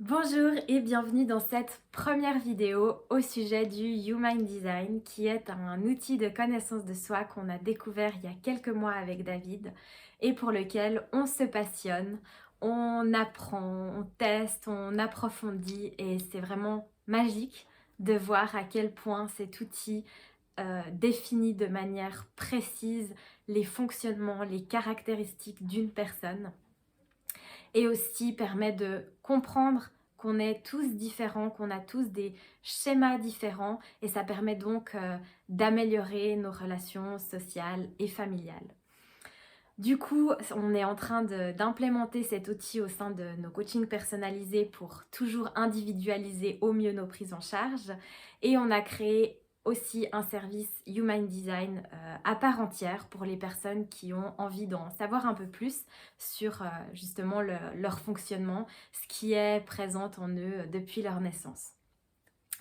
Bonjour et bienvenue dans cette première vidéo au sujet du Human Design qui est un outil de connaissance de soi qu'on a découvert il y a quelques mois avec David et pour lequel on se passionne, on apprend, on teste, on approfondit et c'est vraiment magique de voir à quel point cet outil définit de manière précise les fonctionnements, les caractéristiques d'une personne et aussi permet de comprendre qu'on est tous différents, qu'on a tous des schémas différents et ça permet donc d'améliorer nos relations sociales et familiales. Du coup, on est en train d'implémenter cet outil au sein de nos coachings personnalisés pour toujours individualiser au mieux nos prises en charge. Et on a créé aussi un service Human Design à part entière pour les personnes qui ont envie d'en savoir un peu plus sur justement leur fonctionnement, ce qui est présent en eux depuis leur naissance.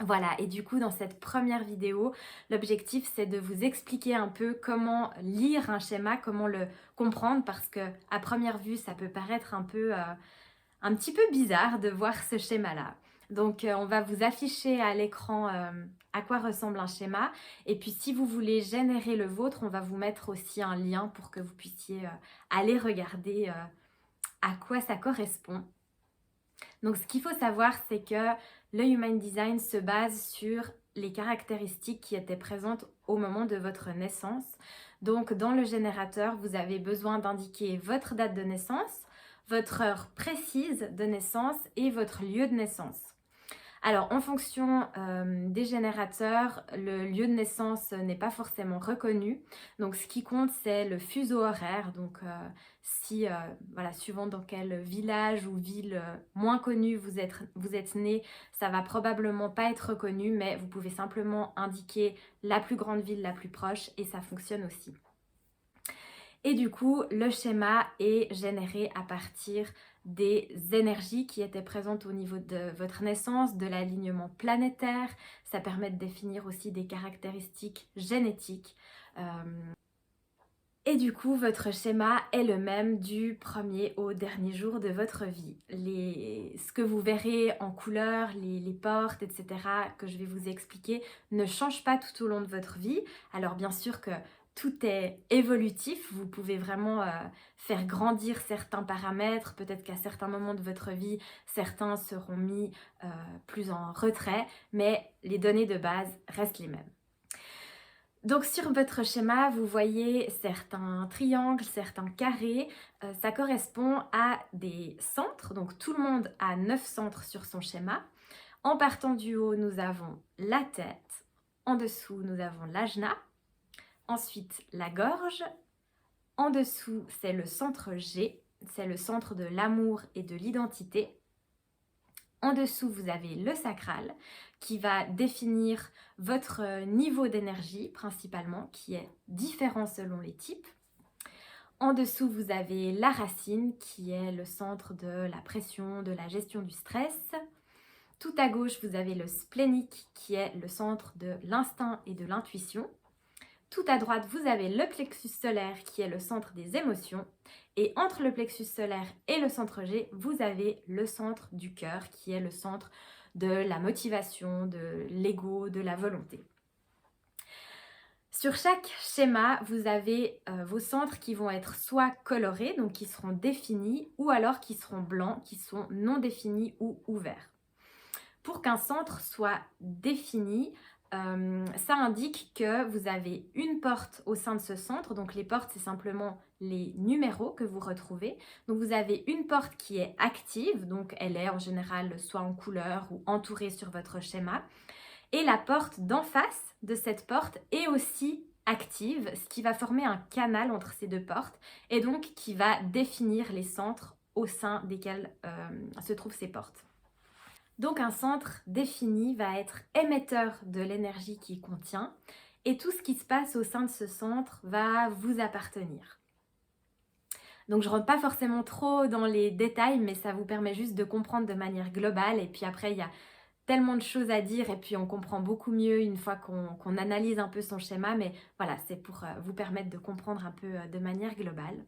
Voilà, et du coup dans cette première vidéo, l'objectif c'est de vous expliquer un peu comment lire un schéma, comment le comprendre parce que à première vue ça peut paraître un petit peu bizarre de voir ce schéma-là. Donc on va vous afficher à l'écran à quoi ressemble un schéma et puis si vous voulez générer le vôtre, on va vous mettre aussi un lien pour que vous puissiez aller regarder à quoi ça correspond. Donc ce qu'il faut savoir, c'est que le Human Design se base sur les caractéristiques qui étaient présentes au moment de votre naissance. Donc dans le générateur, vous avez besoin d'indiquer votre date de naissance, votre heure précise de naissance et votre lieu de naissance. Alors, en fonction des générateurs, le lieu de naissance n'est pas forcément reconnu. Donc, ce qui compte, c'est le fuseau horaire. Donc, si, voilà, suivant dans quel village ou ville moins connu vous êtes né, ça va probablement pas être reconnu, mais vous pouvez simplement indiquer la plus grande ville la plus proche et ça fonctionne aussi. Et du coup, le schéma est généré à partir des énergies qui étaient présentes au niveau de votre naissance, de l'alignement planétaire. Ça permet de définir aussi des caractéristiques génétiques. Et du coup, votre schéma est le même du premier au dernier jour de votre vie. Ce que vous verrez en couleur, les portes, etc., que je vais vous expliquer, ne change pas tout au long de votre vie. Alors bien sûr que tout est évolutif, vous pouvez vraiment faire grandir certains paramètres, peut-être qu'à certains moments de votre vie, certains seront mis plus en retrait, mais les données de base restent les mêmes. Donc sur votre schéma, vous voyez certains triangles, certains carrés. Ça correspond à des centres. Donc tout le monde a 9 centres sur son schéma. En partant du haut, nous avons la tête. En dessous, nous avons l'ajna. Ensuite, la gorge. En dessous, c'est le centre G. C'est le centre de l'amour et de l'identité. En dessous, vous avez le sacral qui va définir votre niveau d'énergie principalement, qui est différent selon les types. En dessous, vous avez la racine qui est le centre de la pression, de la gestion du stress. Tout à gauche, vous avez le splénique qui est le centre de l'instinct et de l'intuition. Tout à droite, vous avez le plexus solaire qui est le centre des émotions. Et entre le plexus solaire et le centre G, vous avez le centre du cœur qui est le centre de la motivation, de l'ego, de la volonté. Sur chaque schéma, vous avez vos centres qui vont être soit colorés, donc qui seront définis, ou alors qui seront blancs, qui sont non définis ou ouverts. Pour qu'un centre soit défini, ça indique que vous avez une porte au sein de ce centre. Donc les portes, c'est simplement les numéros que vous retrouvez. Donc vous avez une porte qui est active, donc elle est en général soit en couleur ou entourée sur votre schéma. Et la porte d'en face de cette porte est aussi active, ce qui va former un canal entre ces deux portes et donc qui va définir les centres au sein desquels se trouvent ces portes. Donc un centre défini va être émetteur de l'énergie qu'il contient et tout ce qui se passe au sein de ce centre va vous appartenir. Donc je ne rentre pas forcément trop dans les détails, mais ça vous permet juste de comprendre de manière globale. Et puis après, il y a tellement de choses à dire et puis on comprend beaucoup mieux une fois qu'on analyse un peu son schéma. Mais voilà, c'est pour vous permettre de comprendre un peu de manière globale.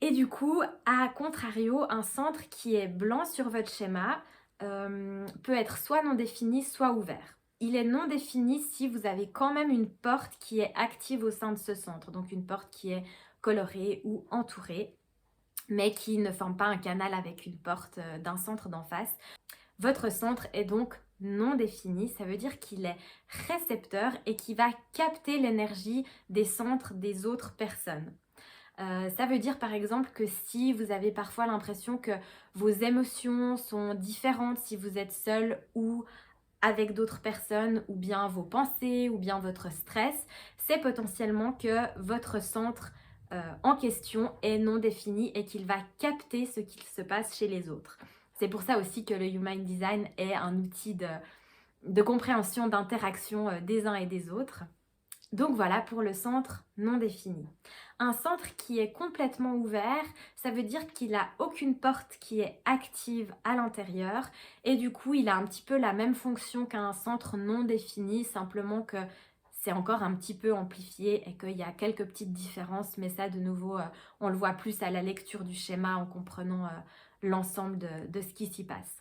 Et du coup, à contrario, un centre qui est blanc sur votre schéma peut être soit non défini, soit ouvert. Il est non défini si vous avez quand même une porte qui est active au sein de ce centre, donc une porte qui est colorée ou entourée, mais qui ne forme pas un canal avec une porte d'un centre d'en face. Votre centre est donc non défini, ça veut dire qu'il est récepteur et qui va capter l'énergie des centres des autres personnes. Ça veut dire par exemple que si vous avez parfois l'impression que vos émotions sont différentes si vous êtes seul ou avec d'autres personnes, ou bien vos pensées, ou bien votre stress, c'est potentiellement que votre centre en question est non défini et qu'il va capter ce qu'il se passe chez les autres. C'est pour ça aussi que le Human Design est un outil de compréhension, d'interaction des uns et des autres. Donc voilà pour le centre non défini. Un centre qui est complètement ouvert, ça veut dire qu'il n'a aucune porte qui est active à l'intérieur et du coup il a un petit peu la même fonction qu'un centre non défini, simplement que c'est encore un petit peu amplifié et qu'il y a quelques petites différences, mais ça de nouveau on le voit plus à la lecture du schéma en comprenant l'ensemble de ce qui s'y passe.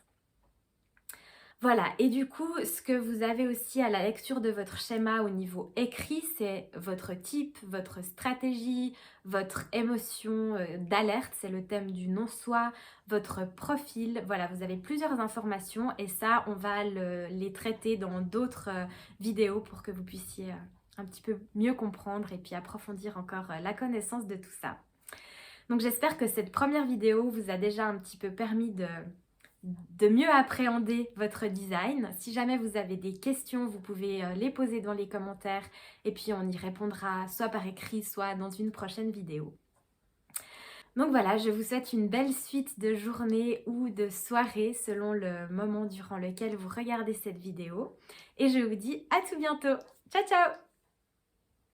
Voilà, et du coup, ce que vous avez aussi à la lecture de votre schéma au niveau écrit, c'est votre type, votre stratégie, votre émotion d'alerte, c'est le thème du non-soi, votre profil. Voilà, vous avez plusieurs informations et ça, on va les traiter dans d'autres vidéos pour que vous puissiez un petit peu mieux comprendre et puis approfondir encore la connaissance de tout ça. Donc j'espère que cette première vidéo vous a déjà un petit peu permis de mieux appréhender votre design. Si jamais vous avez des questions, vous pouvez les poser dans les commentaires et puis on y répondra soit par écrit, soit dans une prochaine vidéo. Donc voilà, je vous souhaite une belle suite de journée ou de soirée selon le moment durant lequel vous regardez cette vidéo. Et je vous dis à tout bientôt. Ciao ciao!